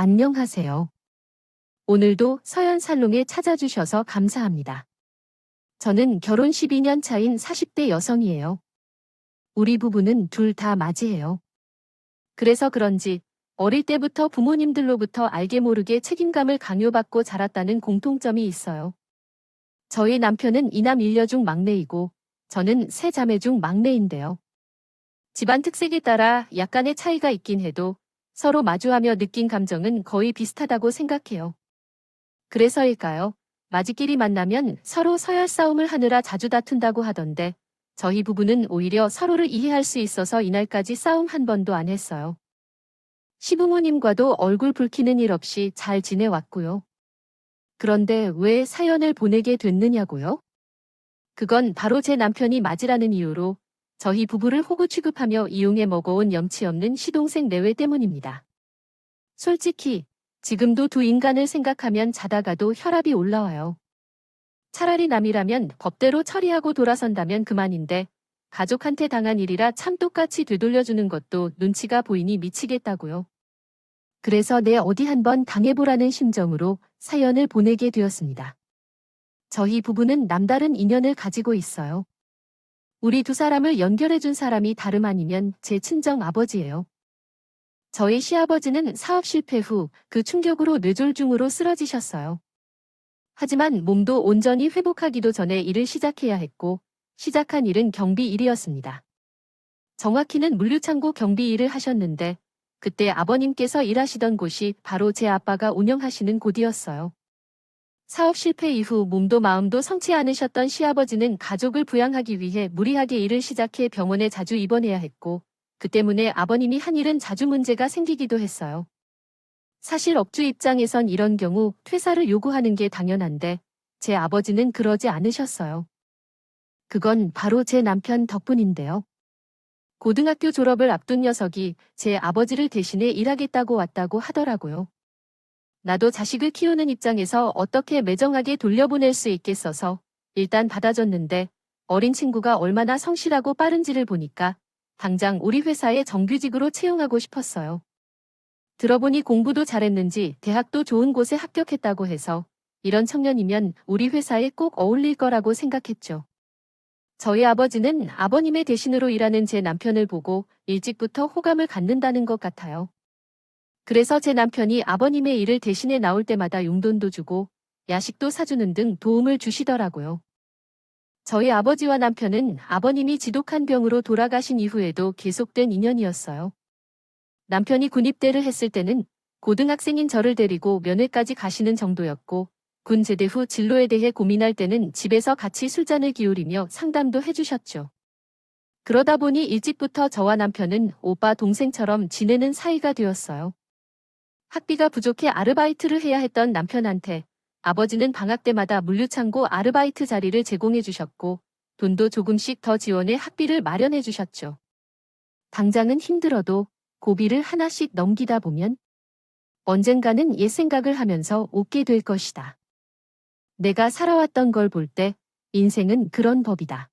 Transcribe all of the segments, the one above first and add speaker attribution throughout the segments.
Speaker 1: 안녕하세요. 오늘도 서연 살롱에 찾아주셔서 감사합니다. 저는 결혼 12년 차인 40대 여성이에요. 우리 부부는 둘 다 맞이해요. 그래서 그런지 어릴 때부터 부모님들로부터 알게 모르게 책임감을 강요받고 자랐다는 공통점이 있어요. 저희 남편은 이남 일녀 중 막내이고 저는 세 자매 중 막내인데요. 집안 특색에 따라 약간의 차이가 있긴 해도 서로 마주하며 느낀 감정은 거의 비슷하다고 생각해요. 그래서일까요? 맞이끼리 만나면 서로 서열 싸움을 하느라 자주 다툰다고 하던데 저희 부부는 오히려 서로를 이해할 수 있어서 이날까지 싸움 한 번도 안 했어요. 시부모님과도 얼굴 붉히는 일 없이 잘 지내왔고요. 그런데 왜 사연을 보내게 됐느냐고요? 그건 바로 제 남편이 맞이라는 이유로 저희 부부를 호구 취급하며 이용해 먹어온 염치 없는 시동생 내외 때문입니다. 솔직히 지금도 두 인간을 생각하면 자다가도 혈압이 올라와요. 차라리 남이라면 법대로 처리하고 돌아선다면 그만인데 가족한테 당한 일이라 참 똑같이 되돌려주는 것도 눈치가 보이니 미치겠다고요. 그래서 내 어디 한번 당해보라는 심정으로 사연을 보내게 되었습니다. 저희 부부는 남다른 인연을 가지고 있어요. 우리 두 사람을 연결해준 사람이 다름 아니면 제 친정 아버지예요. 저희 시아버지는 사업 실패 후 그 충격으로 뇌졸중으로 쓰러지셨어요. 하지만 몸도 온전히 회복하기도 전에 일을 시작해야 했고 시작한 일은 경비 일이었습니다. 정확히는 물류창고 경비 일을 하셨는데 그때 아버님께서 일하시던 곳이 바로 제 아빠가 운영하시는 곳이었어요. 사업 실패 이후 몸도 마음도 성치 않으셨던 시아버지는 가족을 부양하기 위해 무리하게 일을 시작해 병원에 자주 입원해야 했고 그 때문에 아버님이 한 일은 자주 문제가 생기기도 했어요. 사실 업주 입장에선 이런 경우 퇴사를 요구하는 게 당연한데 제 아버지는 그러지 않으셨어요. 그건 바로 제 남편 덕분인데요. 고등학교 졸업을 앞둔 녀석이 제 아버지를 대신해 일하겠다고 왔다고 하더라고요. 나도 자식을 키우는 입장에서 어떻게 매정하게 돌려보낼 수 있겠어서 일단 받아줬는데 어린 친구가 얼마나 성실하고 빠른지를 보니까 당장 우리 회사에 정규직으로 채용하고 싶었어요. 들어보니 공부도 잘했는지 대학도 좋은 곳에 합격했다고 해서 이런 청년이면 우리 회사에 꼭 어울릴 거라고 생각했죠. 저희 아버지는 아버님의 대신으로 일하는 제 남편을 보고 일찍부터 호감을 갖는다는 것 같아요. 그래서 제 남편이 아버님의 일을 대신해 나올 때마다 용돈도 주고 야식도 사주는 등 도움을 주시더라고요. 저희 아버지와 남편은 아버님이 지독한 병으로 돌아가신 이후에도 계속된 인연이었어요. 남편이 군입대를 했을 때는 고등학생인 저를 데리고 면회까지 가시는 정도였고 군 제대 후 진로에 대해 고민할 때는 집에서 같이 술잔을 기울이며 상담도 해주셨죠. 그러다 보니 일찍부터 저와 남편은 오빠 동생처럼 지내는 사이가 되었어요. 학비가 부족해 아르바이트를 해야 했던 남편한테 아버지는 방학 때마다 물류창고 아르바이트 자리를 제공해 주셨고 돈도 조금씩 더 지원해 학비를 마련해 주셨죠. 당장은 힘들어도 고비를 하나씩 넘기다 보면 언젠가는 옛 생각을 하면서 웃게 될 것이다. 내가 살아왔던 걸 볼 때 인생은 그런 법이다.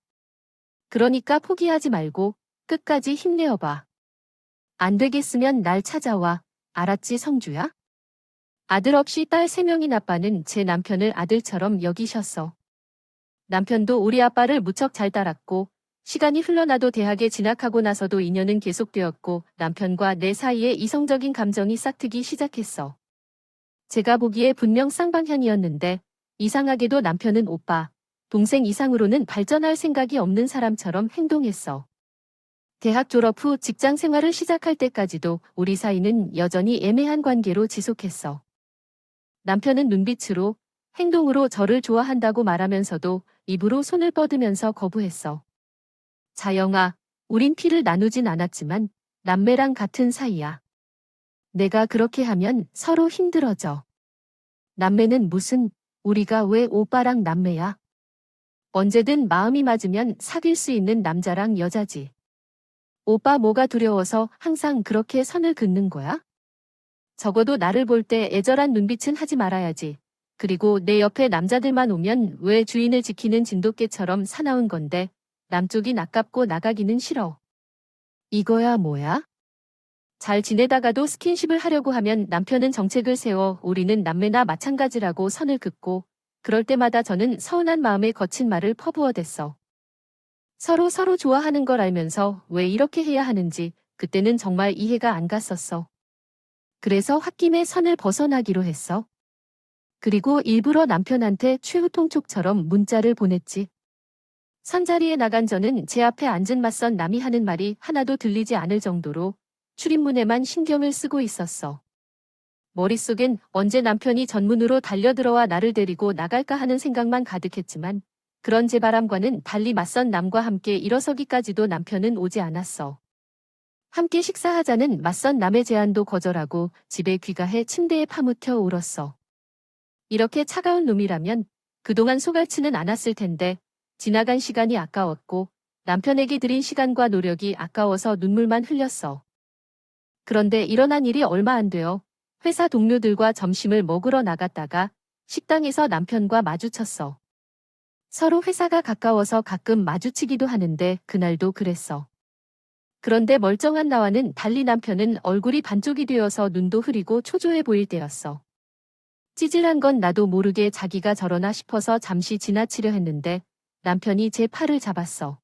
Speaker 1: 그러니까 포기하지 말고 끝까지 힘내어봐. 안 되겠으면 날 찾아와. 알았지, 성주야? 아들 없이 딸 3명인 아빠는 제 남편을 아들처럼 여기셨어. 남편도 우리 아빠를 무척 잘 따랐고 시간이 흘러나도 대학에 진학하고 나서도 인연은 계속되었고 남편과 내 사이에 이성적인 감정이 싹트기 시작했어. 제가 보기에 분명 쌍방향이었는데 이상하게도 남편은 오빠, 동생 이상으로는 발전할 생각이 없는 사람처럼 행동했어. 대학 졸업 후 직장 생활을 시작할 때까지도 우리 사이는 여전히 애매한 관계로 지속했어. 남편은 눈빛으로, 행동으로 저를 좋아한다고 말하면서도 입으로 손을 뻗으면서 거부했어. 자영아, 우린 피를 나누진 않았지만 남매랑 같은 사이야. 내가 그렇게 하면 서로 힘들어져. 남매는 무슨, 우리가 왜 오빠랑 남매야? 언제든 마음이 맞으면 사귈 수 있는 남자랑 여자지. 오빠 뭐가 두려워서 항상 그렇게 선을 긋는 거야? 적어도 나를 볼 때 애절한 눈빛은 하지 말아야지. 그리고 내 옆에 남자들만 오면 왜 주인을 지키는 진돗개처럼 사나운 건데 남쪽이 아깝고 나가기는 싫어. 이거야 뭐야? 잘 지내다가도 스킨십을 하려고 하면 남편은 정책을 세워 우리는 남매나 마찬가지라고 선을 긋고 그럴 때마다 저는 서운한 마음에 거친 말을 퍼부어댔어. 서로 좋아하는 걸 알면서 왜 이렇게 해야 하는지 그때는 정말 이해가 안 갔었어. 그래서 홧김에 선을 벗어나기로 했어. 그리고 일부러 남편한테 최후통촉처럼 문자를 보냈지. 선자리에 나간 저는 제 앞에 앉은 맞선 남이 하는 말이 하나도 들리지 않을 정도로 출입문에만 신경을 쓰고 있었어. 머릿속엔 언제 남편이 전문으로 달려들어와 나를 데리고 나갈까 하는 생각만 가득했지만 그런 제 바람과는 달리 맞선 남과 함께 일어서기까지도 남편은 오지 않았어. 함께 식사하자는 맞선 남의 제안도 거절하고 집에 귀가해 침대에 파묻혀 울었어. 이렇게 차가운 놈이라면 그동안 소갈치는 않았을 텐데 지나간 시간이 아까웠고 남편에게 들인 시간과 노력이 아까워서 눈물만 흘렸어. 그런데 일어난 일이 얼마 안 되어 회사 동료들과 점심을 먹으러 나갔다가 식당에서 남편과 마주쳤어. 서로 회사가 가까워서 가끔 마주치기도 하는데 그날도 그랬어. 그런데 멀쩡한 나와는 달리 남편은 얼굴이 반쪽이 되어서 눈도 흐리고 초조해 보일 때였어. 찌질한 건 나도 모르게 자기가 저러나 싶어서 잠시 지나치려 했는데 남편이 제 팔을 잡았어.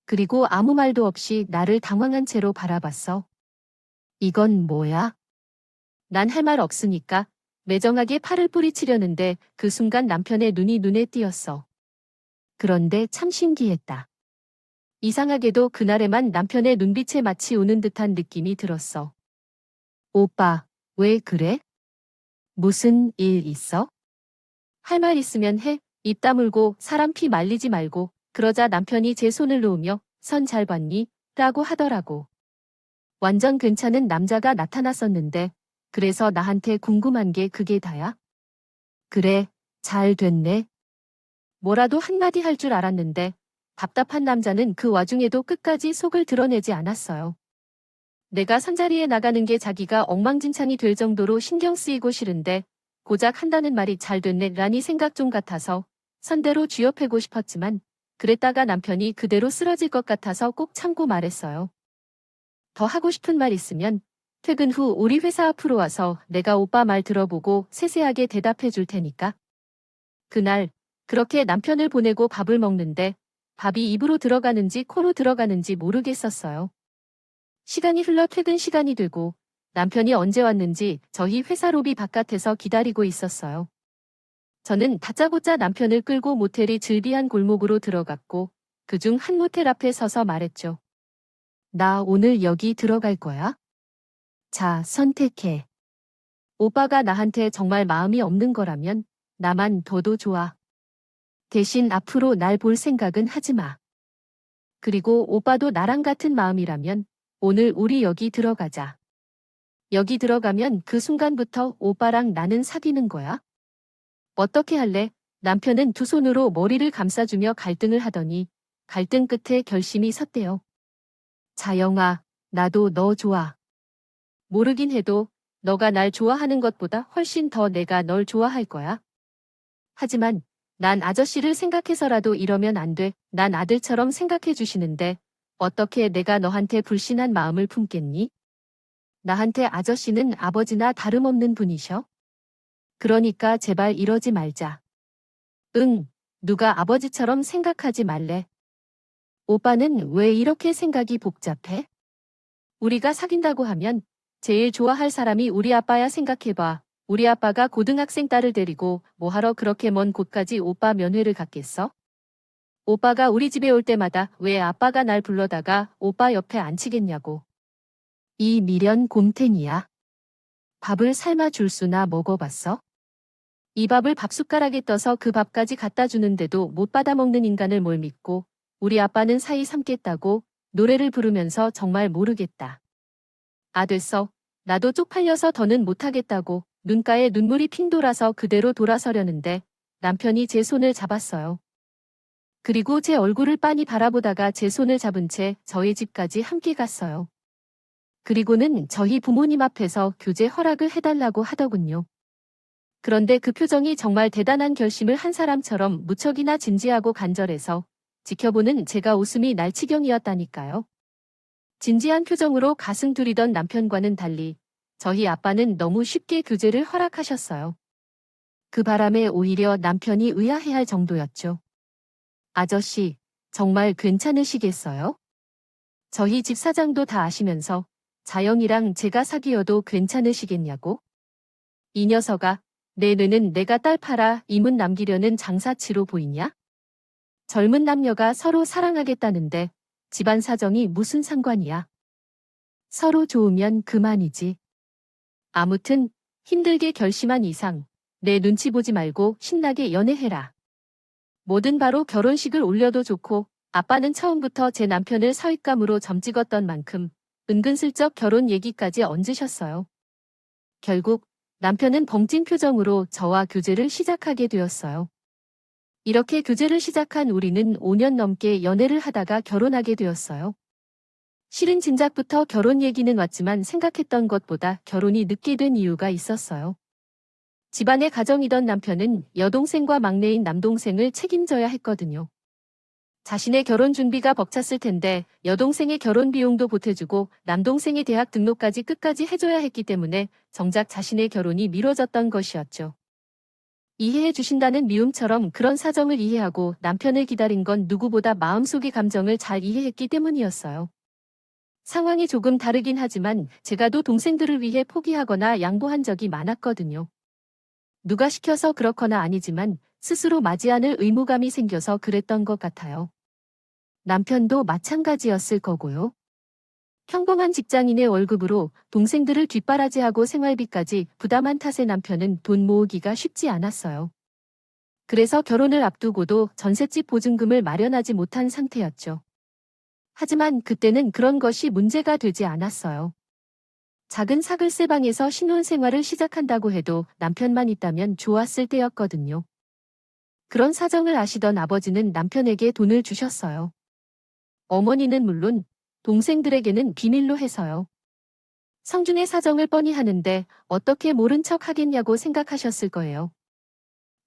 Speaker 1: 그리고 아무 말도 없이 나를 당황한 채로 바라봤어. 이건 뭐야? 난 할 말 없으니까 매정하게 팔을 뿌리치려는데 그 순간 남편의 눈이 눈에 띄었어. 그런데 참 신기했다. 이상하게도 그날에만 남편의 눈빛에 마치 우는 듯한 느낌이 들었어. 오빠, 왜 그래? 무슨 일 있어? 할 말 있으면 해. 입 다물고 사람 피 말리지 말고. 그러자 남편이 제 손을 놓으며 선 잘 봤니? 라고 하더라고. 완전 괜찮은 남자가 나타났었는데 그래서 나한테 궁금한 게 그게 다야? 그래, 잘 됐네. 뭐라도 한마디 할 줄 알았는데 답답한 남자는 그 와중에도 끝까지 속을 드러내지 않았어요. 내가 선자리에 나가는 게 자기가 엉망진창이 될 정도로 신경 쓰이고 싫은데 고작 한다는 말이 잘 됐네 라니 생각 좀 같아서 선대로 쥐어패고 싶었지만 그랬다가 남편이 그대로 쓰러질 것 같아서 꼭 참고 말했어요. 더 하고 싶은 말 있으면 퇴근 후 우리 회사 앞으로 와서 내가 오빠 말 들어보고 세세하게 대답해 줄 테니까. 그날 그렇게 남편을 보내고 밥을 먹는데 밥이 입으로 들어가는지 코로 들어가는지 모르겠었어요. 시간이 흘러 퇴근 시간이 되고 남편이 언제 왔는지 저희 회사 로비 바깥에서 기다리고 있었어요. 저는 다짜고짜 남편을 끌고 모텔이 즐비한 골목으로 들어갔고 그중 한 모텔 앞에 서서 말했죠. 나 오늘 여기 들어갈 거야? 자, 선택해. 오빠가 나한테 정말 마음이 없는 거라면 나만 둬도 좋아. 대신 앞으로 날 볼 생각은 하지 마. 그리고 오빠도 나랑 같은 마음이라면 오늘 우리 여기 들어가자. 여기 들어가면 그 순간부터 오빠랑 나는 사귀는 거야. 어떻게 할래? 남편은 두 손으로 머리를 감싸주며 갈등을 하더니 갈등 끝에 결심이 섰대요. 자영아, 나도 너 좋아. 모르긴 해도 너가 날 좋아하는 것보다 훨씬 더 내가 널 좋아할 거야. 하지만 난 아저씨를 생각해서라도 이러면 안 돼. 난 아들처럼 생각해 주시는데 어떻게 내가 너한테 불신한 마음을 품겠니? 나한테 아저씨는 아버지나 다름없는 분이셔. 그러니까 제발 이러지 말자. 응, 누가 아버지처럼 생각하지 말래. 오빠는 왜 이렇게 생각이 복잡해? 우리가 사귄다고 하면 제일 좋아할 사람이 우리 아빠야 생각해봐. 우리 아빠가 고등학생 딸을 데리고 뭐하러 그렇게 먼 곳까지 오빠 면회를 갔겠어? 오빠가 우리 집에 올 때마다 왜 아빠가 날 불러다가 오빠 옆에 앉히겠냐고. 이 미련 곰탱이야. 밥을 삶아 줄 수나 먹어봤어? 이 밥을 밥숟가락에 떠서 그 밥까지 갖다 주는데도 못 받아 먹는 인간을 뭘 믿고 우리 아빠는 사이 삼겠다고 노래를 부르면서 정말 모르겠다. 아 됐어. 나도 쪽팔려서 더는 못하겠다고 눈가에 눈물이 핑 돌아서 그대로 돌아서려는데 남편이 제 손을 잡았어요. 그리고 제 얼굴을 빤히 바라보다가 제 손을 잡은 채 저희 집까지 함께 갔어요. 그리고는 저희 부모님 앞에서 교제 허락을 해달라고 하더군요. 그런데 그 표정이 정말 대단한 결심을 한 사람처럼 무척이나 진지하고 간절해서 지켜보는 제가 웃음이 날 지경이었다니까요. 진지한 표정으로 가슴 두리던 남편과는 달리 저희 아빠는 너무 쉽게 교제를 허락하셨어요. 그 바람에 오히려 남편이 의아해할 정도였죠. 아저씨, 정말 괜찮으시겠어요? 저희 집 사장도 다 아시면서 자영이랑 제가 사귀어도 괜찮으시겠냐고? 이 녀석아, 내 뇌는 내가 딸 팔아 이문 남기려는 장사치로 보이냐? 젊은 남녀가 서로 사랑하겠다는데 집안 사정이 무슨 상관이야? 서로 좋으면 그만이지. 아무튼 힘들게 결심한 이상 내 눈치 보지 말고 신나게 연애해라. 뭐든 바로 결혼식을 올려도 좋고 아빠는 처음부터 제 남편을 사윗감으로 점찍었던 만큼 은근슬쩍 결혼 얘기까지 얹으셨어요. 결국 남편은 벙찐 표정으로 저와 교제를 시작하게 되었어요. 이렇게 교제를 시작한 우리는 5년 넘게 연애를 하다가 결혼하게 되었어요. 실은 진작부터 결혼 얘기는 왔지만 생각했던 것보다 결혼이 늦게 된 이유가 있었어요. 집안의 가정이던 남편은 여동생과 막내인 남동생을 책임져야 했거든요. 자신의 결혼 준비가 벅찼을 텐데 여동생의 결혼 비용도 보태주고 남동생의 대학 등록까지 끝까지 해줘야 했기 때문에 정작 자신의 결혼이 미뤄졌던 것이었죠. 이해해 주신다는 미움처럼 그런 사정을 이해하고 남편을 기다린 건 누구보다 마음속의 감정을 잘 이해했기 때문이었어요. 상황이 조금 다르긴 하지만 제가도 동생들을 위해 포기하거나 양보한 적이 많았거든요. 누가 시켜서 그렇거나 아니지만 스스로 맞이 않을 의무감이 생겨서 그랬던 것 같아요. 남편도 마찬가지였을 거고요. 평범한 직장인의 월급으로 동생들을 뒷바라지하고 생활비까지 부담한 탓에 남편은 돈 모으기가 쉽지 않았어요. 그래서 결혼을 앞두고도 전셋집 보증금을 마련하지 못한 상태였죠. 하지만 그때는 그런 것이 문제가 되지 않았어요. 작은 사글세 방에서 신혼생활을 시작한다고 해도 남편만 있다면 좋았을 때였거든요. 그런 사정을 아시던 아버지는 남편에게 돈을 주셨어요. 어머니는 물론 동생들에게는 비밀로 해서요. 성준의 사정을 뻔히 하는데 어떻게 모른 척 하겠냐고 생각하셨을 거예요.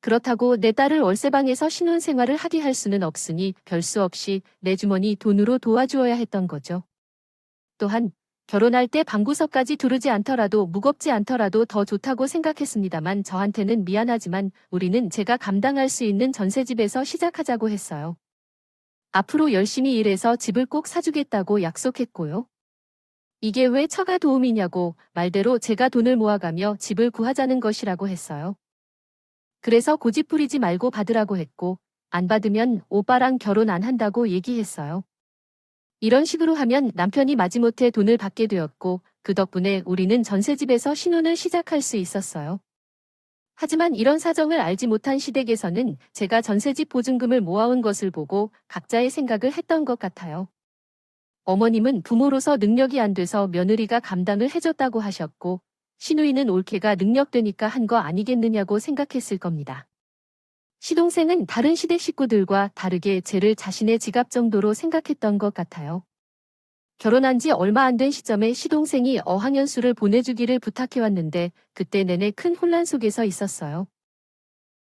Speaker 1: 그렇다고 내 딸을 월세방에서 신혼생활을 하게 할 수는 없으니 별 수 없이 내 주머니 돈으로 도와주어야 했던 거죠. 또한 결혼할 때 방구석까지 두르지 않더라도 무겁지 않더라도 더 좋다고 생각했습니다만 저한테는 미안하지만 우리는 제가 감당할 수 있는 전셋집에서 시작하자고 했어요. 앞으로 열심히 일해서 집을 꼭 사주겠다고 약속했고요. 이게 왜 처가 도움이냐고 말대로 제가 돈을 모아가며 집을 구하자는 것이라고 했어요. 그래서 고집 부리지 말고 받으라고 했고 안 받으면 오빠랑 결혼 안 한다고 얘기했어요. 이런 식으로 하면 남편이 마지못해 돈을 받게 되었고 그 덕분에 우리는 전셋집에서 신혼을 시작할 수 있었어요. 하지만 이런 사정을 알지 못한 시댁에서는 제가 전셋집 보증금을 모아온 것을 보고 각자의 생각을 했던 것 같아요. 어머님은 부모로서 능력이 안 돼서 며느리가 감당을 해줬다고 하셨고 시누이는 올케가 능력되니까 한 거 아니겠느냐고 생각했을 겁니다. 시동생은 다른 시댁 식구들과 다르게 쟤를 자신의 지갑 정도로 생각했던 것 같아요. 결혼한 지 얼마 안 된 시점에 시동생이 어학연수를 보내주기를 부탁해왔는데 그때 내내 큰 혼란 속에서 있었어요.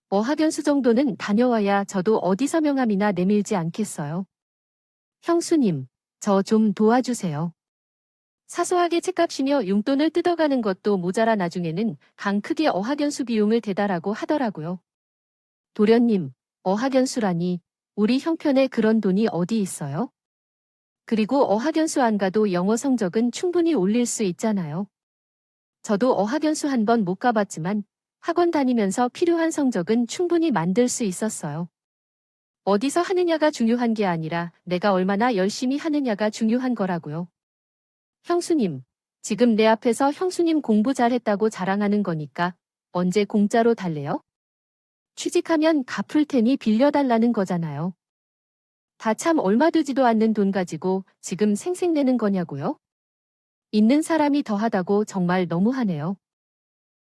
Speaker 1: 어학연수 정도는 다녀와야 저도 어디서 명함이나 내밀지 않겠어요. 형수님, 저 좀 도와주세요. 사소하게 책값이며 용돈을 뜯어가는 것도 모자라 나중에는 강 크게 어학연수 비용을 대달라고 하더라고요. 도련님, 어학연수라니 우리 형편에 그런 돈이 어디 있어요? 그리고 어학연수 안 가도 영어 성적은 충분히 올릴 수 있잖아요. 저도 어학연수 한 번 못 가봤지만 학원 다니면서 필요한 성적은 충분히 만들 수 있었어요. 어디서 하느냐가 중요한 게 아니라 내가 얼마나 열심히 하느냐가 중요한 거라고요. 형수님, 지금 내 앞에서 형수님 공부 잘했다고 자랑하는 거니까 언제 공짜로 달래요? 취직하면 갚을 테니 빌려달라는 거잖아요. 다 참 얼마 되지도 않는 돈 가지고 지금 생색내는 거냐고요? 있는 사람이 더하다고 정말 너무하네요.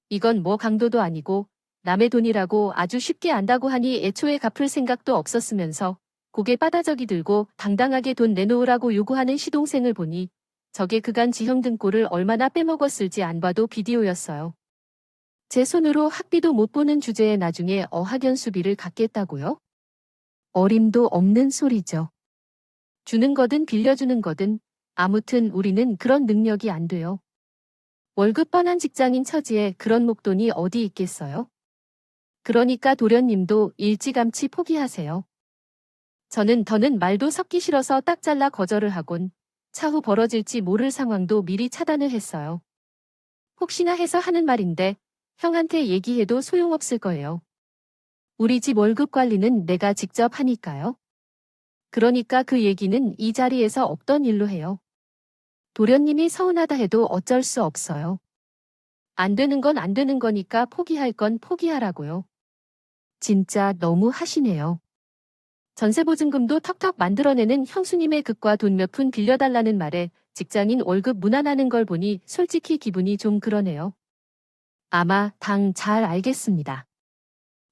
Speaker 1: 이건 뭐 강도도 아니고 남의 돈이라고 아주 쉽게 안다고 하니 애초에 갚을 생각도 없었으면서 고개 빠다저기 들고 당당하게 돈 내놓으라고 요구하는 시동생을 보니 저게 그간 지형 등골을 얼마나 빼먹었을지 안 봐도 비디오였어요. 제 손으로 학비도 못 보는 주제에 나중에 어학연수비를 갚겠다고요? 어림도 없는 소리죠. 주는 거든 빌려주는 거든 아무튼 우리는 그런 능력이 안 돼요. 월급 뻔한 직장인 처지에 그런 목돈이 어디 있겠어요? 그러니까 도련님도 일찌감치 포기하세요. 저는 더는 말도 섞기 싫어서 딱 잘라 거절을 하곤 차후 벌어질지 모를 상황도 미리 차단을 했어요. 혹시나 해서 하는 말인데 형한테 얘기해도 소용없을 거예요. 우리 집 월급 관리는 내가 직접 하니까요. 그러니까 그 얘기는 이 자리에서 없던 일로 해요. 도련님이 서운하다 해도 어쩔 수 없어요. 안 되는 건 안 되는 거니까 포기할 건 포기하라고요. 진짜 너무 하시네요. 전세보증금도 턱턱 만들어내는 형수님의 극과 돈 몇 푼 빌려달라는 말에 직장인 월급 무난하는 걸 보니 솔직히 기분이 좀 그러네요. 아마 당 잘 알겠습니다.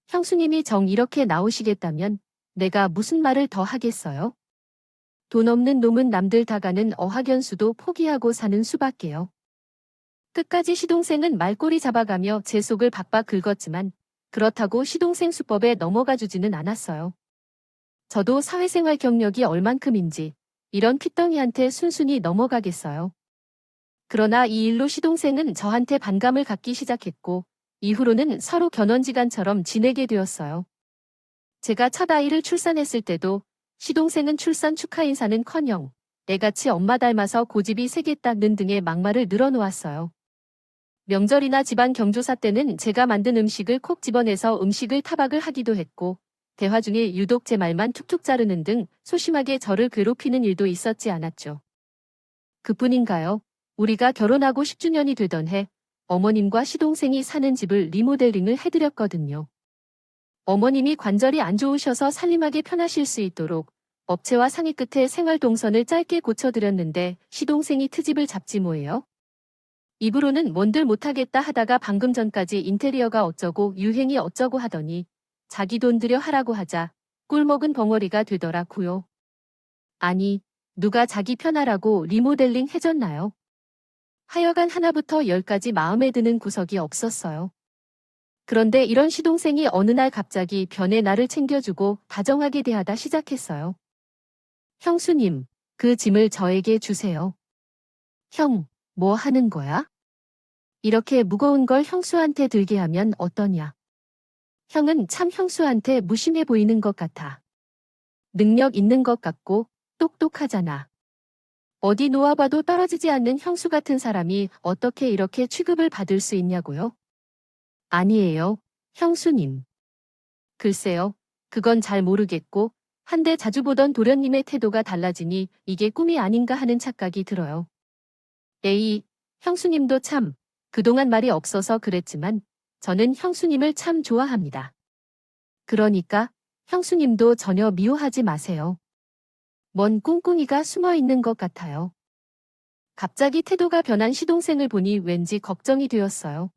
Speaker 1: 형수님이 정 이렇게 나오시겠다면 내가 무슨 말을 더 하겠어요? 돈 없는 놈은 남들 다 가는 어학연수도 포기하고 사는 수밖에요. 끝까지 시동생은 말꼬리 잡아가며 제 속을 박박 긁었지만 그렇다고 시동생 수법에 넘어가 주지는 않았어요. 저도 사회생활 경력이 얼만큼인지 이런 핏덩이한테 순순히 넘어가겠어요. 그러나 이 일로 시동생은 저한테 반감을 갖기 시작했고 이후로는 서로 견원지간처럼 지내게 되었어요. 제가 첫 아이를 출산했을 때도 시동생은 출산 축하 인사는커녕 애같이 엄마 닮아서 고집이 세겠다는 등의 막말을 늘어놓았어요. 명절이나 집안 경조사 때는 제가 만든 음식을 콕 집어내서 음식을 타박을 하기도 했고 대화 중에 유독 제 말만 툭툭 자르는 등 소심하게 저를 괴롭히는 일도 있었지 않았죠. 그뿐인가요? 우리가 결혼하고 10주년이 되던 해 어머님과 시동생이 사는 집을 리모델링을 해드렸거든요. 어머님이 관절이 안 좋으셔서 살림하기 편하실 수 있도록 업체와 상의 끝에 생활동선을 짧게 고쳐드렸는데 시동생이 트집을 잡지 뭐예요? 입으로는 뭔들 못하겠다 하다가 방금 전까지 인테리어가 어쩌고 유행이 어쩌고 하더니 자기 돈 들여 하라고 하자 꿀먹은 벙어리가 되더라고요. 아니, 누가 자기 편하라고 리모델링 해줬나요? 하여간 하나부터 열까지 마음에 드는 구석이 없었어요. 그런데 이런 시동생이 어느 날 갑자기 변해 나를 챙겨주고 다정하게 대하다 시작했어요. 형수님, 그 짐을 저에게 주세요. 형, 뭐 하는 거야? 이렇게 무거운 걸 형수한테 들게 하면 어떠냐? 형은 참 형수한테 무심해 보이는 것 같아. 능력 있는 것 같고 똑똑하잖아. 어디 놓아봐도 떨어지지 않는 형수 같은 사람이 어떻게 이렇게 취급을 받을 수 있냐고요? 아니에요, 형수님. 글쎄요, 그건 잘 모르겠고 한데 자주 보던 도련님의 태도가 달라지니 이게 꿈이 아닌가 하는 착각이 들어요. 에이, 형수님도 참 그동안 말이 없어서 그랬지만 저는 형수님을 참 좋아합니다. 그러니까 형수님도 전혀 미워하지 마세요. 뭔 꿍꿍이가 숨어 있는 것 같아요. 갑자기 태도가 변한 시동생을 보니 왠지 걱정이 되었어요.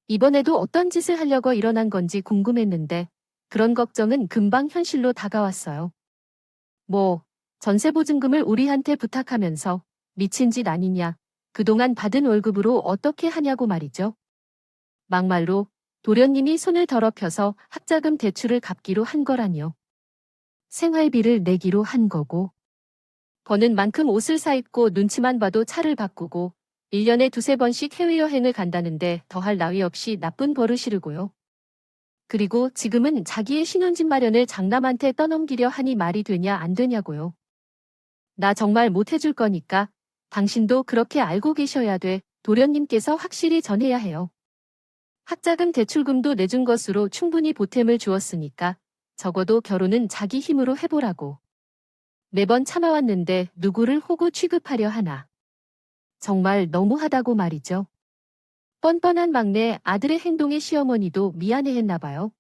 Speaker 1: 이번에도 어떤 짓을 하려고 일어난 건지 궁금했는데 그런 걱정은 금방 현실로 다가왔어요. 뭐, 전세보증금을 우리한테 부탁하면서 미친 짓 아니냐, 그동안 받은 월급으로 어떻게 하냐고 말이죠. 막말로 도련님이 손을 더럽혀서 학자금 대출을 갚기로 한 거라니요. 생활비를 내기로 한 거고. 버는 만큼 옷을 사입고 눈치만 봐도 차를 바꾸고 1년에 두세 번씩 해외여행을 간다는데 더할 나위 없이 나쁜 버릇이르고요. 그리고 지금은 자기의 신혼집 마련을 장남한테 떠넘기려 하니 말이 되냐 안 되냐고요. 나 정말 못 해줄 거니까 당신도 그렇게 알고 계셔야 돼. 도련님께서 확실히 전해야 해요. 학자금 대출금도 내준 것으로 충분히 보탬을 주었으니까 적어도 결혼은 자기 힘으로 해보라고. 매번 참아왔는데 누구를 호구 취급하려 하나. 정말 너무하다고 말이죠. 뻔뻔한 막내 아들의 행동에 시어머니도 미안해했나 봐요.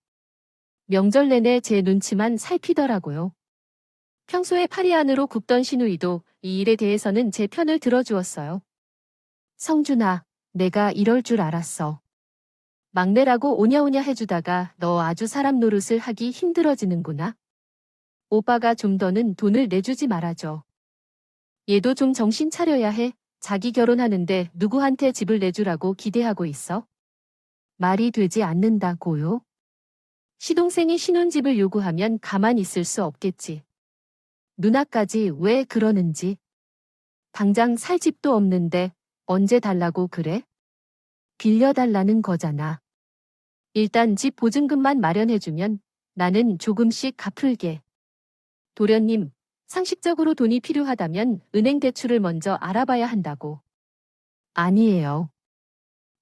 Speaker 1: 명절 내내 제 눈치만 살피더라고요. 평소에 파리 안으로 굽던 시누이도 이 일에 대해서는 제 편을 들어주었어요. 성준아, 내가 이럴 줄 알았어. 막내라고 오냐오냐 해주다가 너 아주 사람 노릇을 하기 힘들어지는구나. 오빠가 좀 더는 돈을 내주지 말아줘. 얘도 좀 정신 차려야 해. 자기 결혼하는데 누구한테 집을 내주라고 기대하고 있어? 말이 되지 않는다고요? 시동생이 신혼집을 요구하면 가만 있을 수 없겠지. 누나까지 왜 그러는지. 당장 살 집도 없는데 언제 달라고 그래? 빌려달라는 거잖아. 일단 집 보증금만 마련해주면 나는 조금씩 갚을게. 도련님, 상식적으로 돈이 필요하다면 은행 대출을 먼저 알아봐야 한다고. 아니에요.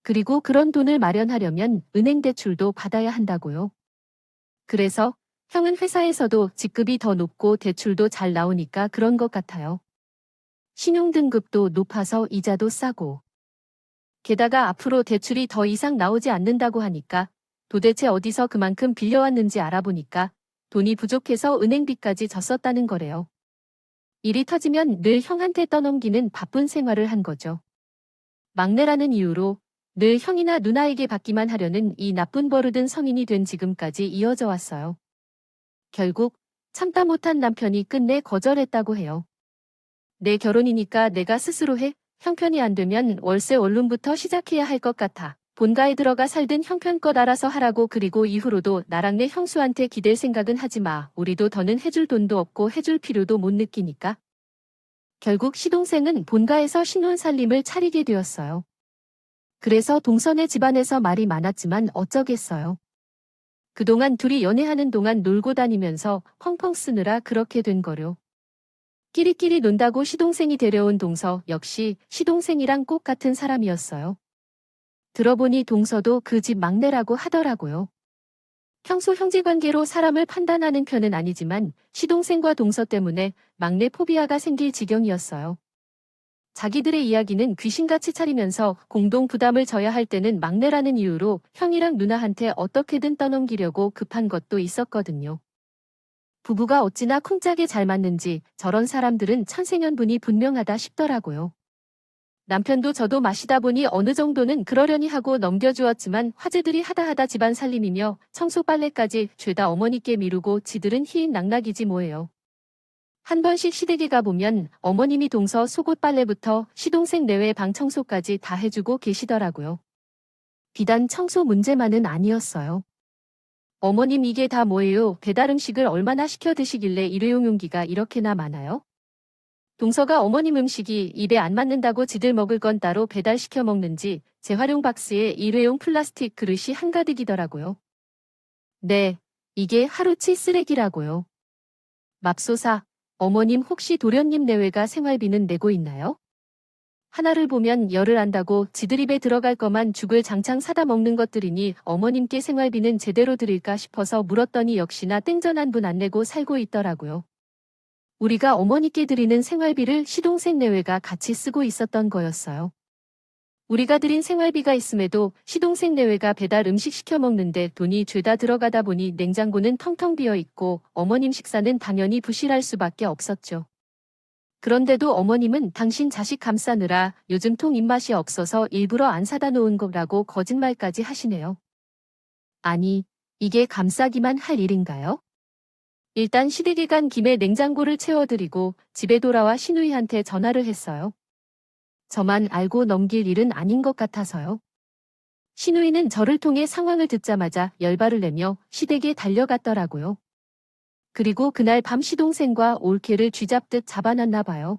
Speaker 1: 그리고 그런 돈을 마련하려면 은행 대출도 받아야 한다고요. 그래서 형은 회사에서도 직급이 더 높고 대출도 잘 나오니까 그런 것 같아요. 신용등급도 높아서 이자도 싸고. 게다가 앞으로 대출이 더 이상 나오지 않는다고 하니까 도대체 어디서 그만큼 빌려왔는지 알아보니까 돈이 부족해서 은행비까지 졌었다는 거래요. 일이 터지면 늘 형한테 떠넘기는 바쁜 생활을 한 거죠. 막내라는 이유로 늘 형이나 누나에게 받기만 하려는 이 나쁜 버릇은 성인이 된 지금까지 이어져 왔어요. 결국 참다 못한 남편이 끝내 거절했다고 해요. 내 결혼이니까 내가 스스로 해. 형편이 안 되면 월세 원룸부터 시작해야 할 것 같아. 본가에 들어가 살든 형편껏 알아서 하라고. 그리고 이후로도 나랑 내 형수한테 기댈 생각은 하지 마. 우리도 더는 해줄 돈도 없고 해줄 필요도 못 느끼니까. 결국 시동생은 본가에서 신혼살림을 차리게 되었어요. 그래서 동선의 집안에서 말이 많았지만 어쩌겠어요. 그동안 둘이 연애하는 동안 놀고 다니면서 펑펑 쓰느라 그렇게 된 거려. 끼리끼리 논다고 시동생이 데려온 동서 역시 시동생이랑 꼭 같은 사람이었어요. 들어보니 동서도 그 집 막내라고 하더라고요. 평소 형제관계로 사람을 판단하는 편은 아니지만 시동생과 동서 때문에 막내 포비아가 생길 지경이었어요. 자기들의 이야기는 귀신같이 차리면서 공동 부담을 져야 할 때는 막내라는 이유로 형이랑 누나한테 어떻게든 떠넘기려고 급한 것도 있었거든요. 부부가 어찌나 쿵짝에 잘 맞는지 저런 사람들은 천생연분이 분명하다 싶더라고요. 남편도 저도 마시다 보니 어느 정도는 그러려니 하고 넘겨주었지만 화제들이 하다하다 집안 살림이며 청소 빨래까지 죄다 어머니께 미루고 지들은 희인낙락이지 뭐예요. 한 번씩 시댁에 가보면 어머님이 동서 속옷 빨래부터 시동생 내외 방 청소까지 다 해주고 계시더라고요. 비단 청소 문제만은 아니었어요. 어머님 이게 다 뭐예요? 배달 음식을 얼마나 시켜 드시길래 일회용 용기가 이렇게나 많아요? 동서가 어머님 음식이 입에 안 맞는다고 지들 먹을 건 따로 배달시켜 먹는지 재활용 박스에 일회용 플라스틱 그릇이 한가득이더라고요. 네, 이게 하루치 쓰레기라고요. 맙소사, 어머님 혹시 도련님 내외가 생활비는 내고 있나요? 하나를 보면 열을 안다고 지들 입에 들어갈 거만 죽을 장창 사다 먹는 것들이니 어머님께 생활비는 제대로 드릴까 싶어서 물었더니 역시나 땡전 한 분 안 내고 살고 있더라고요. 우리가 어머니께 드리는 생활비를 시동생 내외가 같이 쓰고 있었던 거였어요. 우리가 드린 생활비가 있음에도 시동생 내외가 배달 음식 시켜 먹는데 돈이 죄다 들어가다 보니 냉장고는 텅텅 비어 있고 어머님 식사는 당연히 부실할 수밖에 없었죠. 그런데도 어머님은 당신 자식 감싸느라 요즘 통 입맛이 없어서 일부러 안 사다 놓은 거라고 거짓말까지 하시네요. 아니, 이게 감싸기만 할 일인가요? 일단 시댁에 간 김에 냉장고를 채워드리고 집에 돌아와 시누이한테 전화를 했어요. 저만 알고 넘길 일은 아닌 것 같아서요. 시누이는 저를 통해 상황을 듣자마자 열발을 내며 시댁에 달려갔더라고요. 그리고 그날 밤 시동생과 올케를 쥐잡듯 잡아놨나 봐요.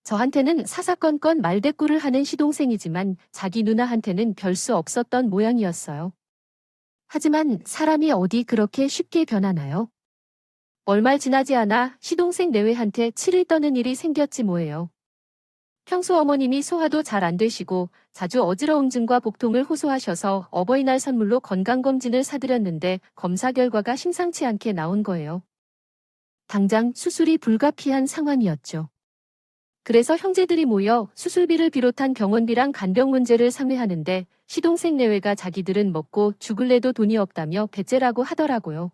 Speaker 1: 저한테는 사사건건 말대꾸를 하는 시동생이지만 자기 누나한테는 별 수 없었던 모양이었어요. 하지만 사람이 어디 그렇게 쉽게 변하나요? 얼마 지나지 않아 시동생 내외한테 치를 떠는 일이 생겼지 뭐예요. 평소 어머님이 소화도 잘 안 되시고 자주 어지러움증과 복통을 호소하셔서 어버이날 선물로 건강검진을 사드렸는데 검사 결과가 심상치 않게 나온 거예요. 당장 수술이 불가피한 상황이었죠. 그래서 형제들이 모여 수술비를 비롯한 병원비랑 간병 문제를 상회하는데 시동생 내외가 자기들은 먹고 죽을래도 돈이 없다며 배째라고 하더라고요.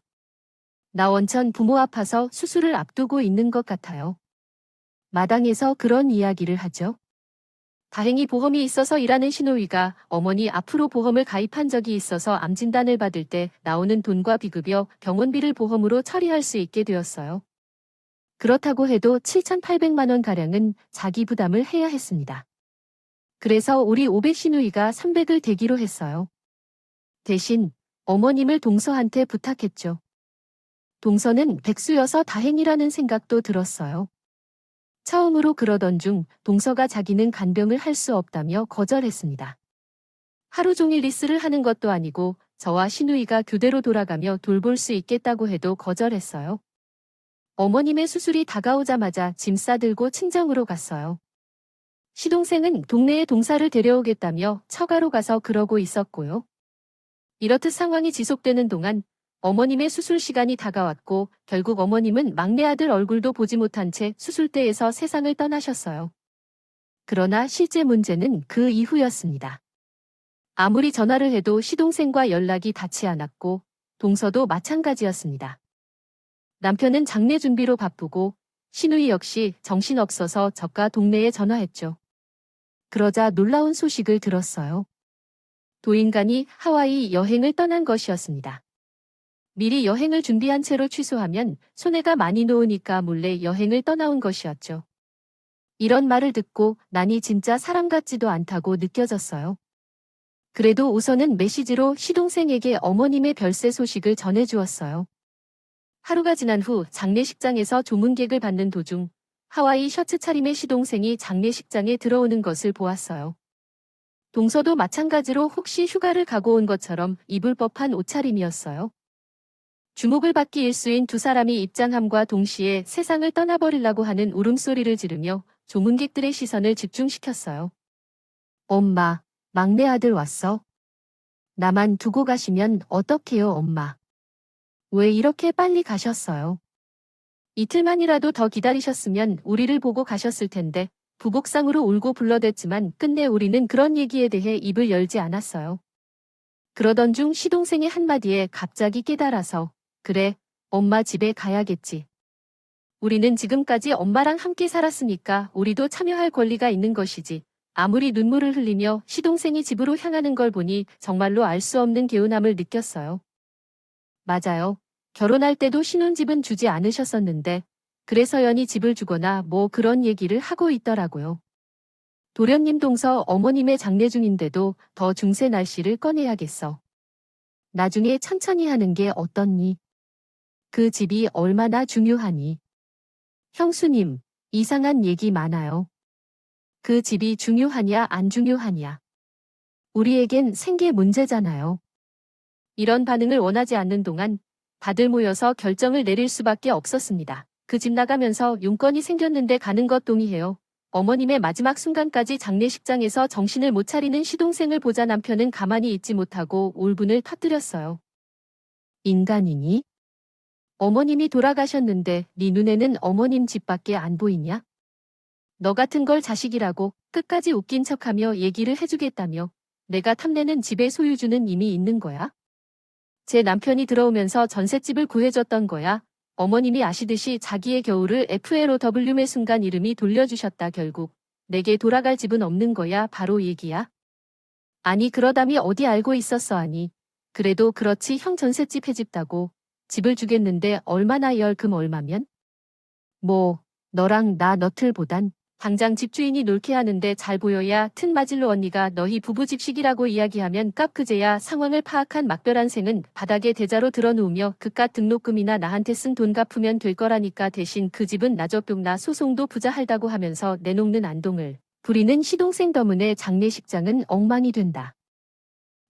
Speaker 1: 나 원천 부모 아파서 수술을 앞두고 있는 것 같아요. 마당에서 그런 이야기를 하죠. 다행히 보험이 있어서 일하는 시누이가 어머니 앞으로 보험을 가입한 적이 있어서 암 진단을 받을 때 나오는 돈과 비급여 병원비를 보험으로 처리할 수 있게 되었어요. 그렇다고 해도 7,800만 원가량은 자기 부담을 해야 했습니다. 그래서 우리 500 시누이가 300을 대기로 했어요. 대신 어머님을 동서한테 부탁했죠. 동서는 백수여서 다행이라는 생각도 들었어요. 처음으로 그러던 중 동서가 자기는 간병을 할 수 없다며 거절했습니다. 하루 종일 리스를 하는 것도 아니고 저와 시누이가 교대로 돌아가며 돌볼 수 있겠다고 해도 거절했어요. 어머님의 수술이 다가오자마자 짐 싸들고 친정으로 갔어요. 시동생은 동네에 동사를 데려오겠다며 처가로 가서 그러고 있었고요. 이렇듯 상황이 지속되는 동안 어머님의 수술 시간이 다가왔고 결국 어머님은 막내 아들 얼굴도 보지 못한 채 수술대에서 세상을 떠나셨어요. 그러나 실제 문제는 그 이후였습니다. 아무리 전화를 해도 시동생과 연락이 닿지 않았고 동서도 마찬가지였습니다. 남편은 장례 준비로 바쁘고 시누이 역시 정신없어서 저가 동네에 전화했죠. 그러자 놀라운 소식을 들었어요. 도인간이 하와이 여행을 떠난 것이었습니다. 미리 여행을 준비한 채로 취소하면 손해가 많이 놓으니까 몰래 여행을 떠나온 것이었죠. 이런 말을 듣고 난이 진짜 사람 같지도 않다고 느껴졌어요. 그래도 우선은 메시지로 시동생에게 어머님의 별세 소식을 전해주었어요. 하루가 지난 후 장례식장에서 조문객을 받는 도중 하와이 셔츠 차림의 시동생이 장례식장에 들어오는 것을 보았어요. 동서도 마찬가지로 혹시 휴가를 가고 온 것처럼 입을 법한 옷차림이었어요. 주목을 받기 일쑤인 두 사람이 입장함과 동시에 세상을 떠나버리려고 하는 울음소리를 지르며 조문객들의 시선을 집중시켰어요. 엄마, 막내 아들 왔어? 나만 두고 가시면 어떡해요, 엄마? 왜 이렇게 빨리 가셨어요? 이틀만이라도 더 기다리셨으면 우리를 보고 가셨을 텐데 부복상으로 울고 불러댔지만 끝내 우리는 그런 얘기에 대해 입을 열지 않았어요. 그러던 중 시동생의 한마디에 갑자기 깨달아서 그래, 엄마 집에 가야겠지. 우리는 지금까지 엄마랑 함께 살았으니까 우리도 참여할 권리가 있는 것이지. 아무리 눈물을 흘리며 시동생이 집으로 향하는 걸 보니 정말로 알 수 없는 개운함을 느꼈어요. 맞아요. 결혼할 때도 신혼집은 주지 않으셨었는데 그래서 연이 집을 주거나 뭐 그런 얘기를 하고 있더라고요. 도련님 동서 어머님의 장례 중인데도 더 중세 날씨를 꺼내야겠어. 나중에 천천히 하는 게 어떻니? 그 집이 얼마나 중요하니? 형수님, 이상한 얘기 많아요. 그 집이 중요하냐 안 중요하냐. 우리에겐 생계 문제잖아요. 이런 반응을 원하지 않는 동안 다들 모여서 결정을 내릴 수밖에 없었습니다. 그 집 나가면서 용건이 생겼는데 가는 것 동의해요. 어머님의 마지막 순간까지 장례식장에서 정신을 못 차리는 시동생을 보자 남편은 가만히 있지 못하고 울분을 터뜨렸어요. 인간이니? 어머님이 돌아가셨는데 네 눈에는 어머님 집밖에 안 보이냐? 너 같은 걸 자식이라고 끝까지 웃긴 척하며 얘기를 해주겠다며 내가 탐내는 집의 소유주는 이미 있는 거야? 제 남편이 들어오면서 전셋집을 구해줬던 거야. 어머님이 아시듯이 자기의 겨울을 FLOW의 순간 이름이 돌려주셨다 결국. 내게 돌아갈 집은 없는 거야 바로 얘기야. 아니 그러담이 어디 알고 있었어 아니. 그래도 그렇지 형 전셋집 해집다고. 집을 주겠는데 얼마나 열 얼마면? 뭐 너랑 나 너틀보단 당장 집주인이 놀게 하는데 잘 보여야 튼 마질로 언니가 너희 부부 집식이라고 이야기하면 깝그제야 상황을 파악한 막별한 생은 바닥에 대자로 드러누우며 그깟 등록금이나 나한테 쓴 돈 갚으면 될 거라니까 대신 그 집은 나저뿅나 소송도 부자할다고 하면서 내놓는 안동을 부리는 시동생 덕분에 장례식장은 엉망이 된다.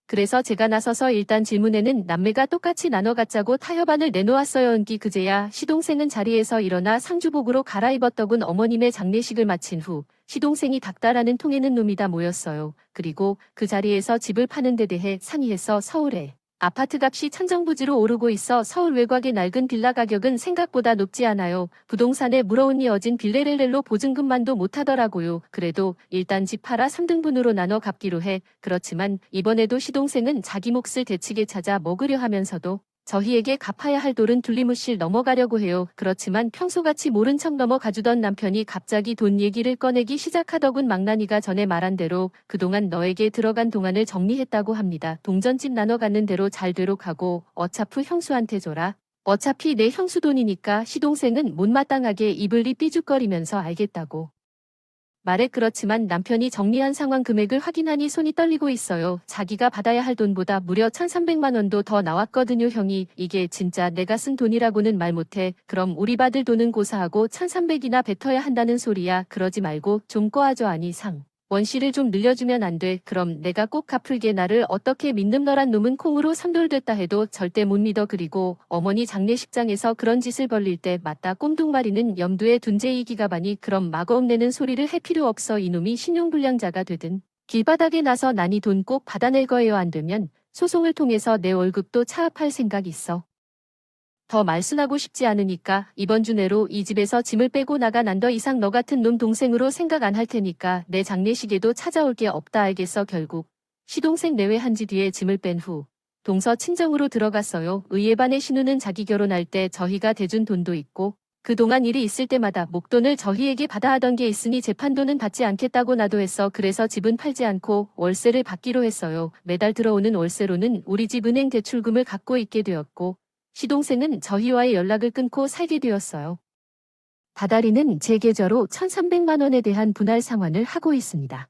Speaker 1: 그래서 제가 나서서 일단 질문에는 남매가 똑같이 나눠 갖자고 타협안을 내놓았어요. 은기 그제야 시동생은 자리에서 일어나 상주복으로 갈아입었더군. 어머님의 장례식을 마친 후 시동생이 닥달하는 통에는 놈이다 모였어요. 그리고 그 자리에서 집을 파는 데 대해 상의해서 서울에 아파트값이 천정부지로 오르고 있어 서울 외곽의 낡은 빌라 가격은 생각보다 높지 않아요. 부동산에 물어온 이어진 빌레렐렐로 보증금만도 못하더라고요. 그래도 일단 집 팔아 3등분으로 나눠 갚기로 해. 그렇지만 이번에도 시동생은 자기 몫을 대치게 찾아 먹으려 하면서도 저희에게 갚아야 할 돌은 둘리무실 넘어가려고 해요. 그렇지만 평소같이 모른 척 넘어가주던 남편이 갑자기 돈 얘기를 꺼내기 시작하더군. 망나니가 전에 말한 대로 그동안 너에게 들어간 동안을 정리했다고 합니다. 동전집 나눠 갖는 대로 잘 되록 하고 어차피 형수한테 줘라. 어차피 내 형수 돈이니까. 시동생은 못마땅하게 입을 삐죽거리면서 알겠다고. 말에 그렇지만 남편이 정리한 상환 금액을 확인하니 손이 떨리고 있어요. 자기가 받아야 할 돈보다 무려 1,300만 원도 더 나왔거든요. 형이 이게 진짜 내가 쓴 돈이라고는 말 못해. 그럼 우리 받을 돈은 고사하고 1,300이나 뱉어야 한다는 소리야. 그러지 말고 좀 꺼아줘. 아니 원씨를 좀 늘려주면 안 돼. 그럼 내가 꼭 갚을게. 나를 어떻게 믿는 너란 놈은 콩으로 삼돌됐다 해도 절대 못 믿어. 그리고 어머니 장례식장에서 그런 짓을 벌릴 때 맞다 꼼둥마리는 염두에 둔 제2기가반이 그럼 마구엄 내는 소리를 할 필요 없어. 이놈이 신용불량자가 되든 길바닥에 나서 난이 돈 꼭 받아낼 거예요. 안 되면 소송을 통해서 내 월급도 차압할 생각 있어. 더 말순하고 싶지 않으니까 이번 주 내로 이 집에서 짐을 빼고 나가. 난 더 이상 너 같은 놈 동생으로 생각 안 할 테니까 내 장례식에도 찾아올 게 없다. 알겠어. 결국 시동생 내외한 지 뒤에 짐을 뺀 후 동서 친정으로 들어갔어요. 의예반의 신우는 자기 결혼할 때 저희가 대준 돈도 있고 그동안 일이 있을 때마다 목돈을 저희에게 받아 하던 게 있으니 재판돈은 받지 않겠다고 나도 했어. 그래서 집은 팔지 않고 월세를 받기로 했어요. 매달 들어오는 월세로는 우리 집 은행 대출금을 갖고 있게 되었고 시동생은 저희와의 연락을 끊고 살게 되었어요. 다달이는 제 계좌로 1,300만 원에 대한 분할 상환을 하고 있습니다.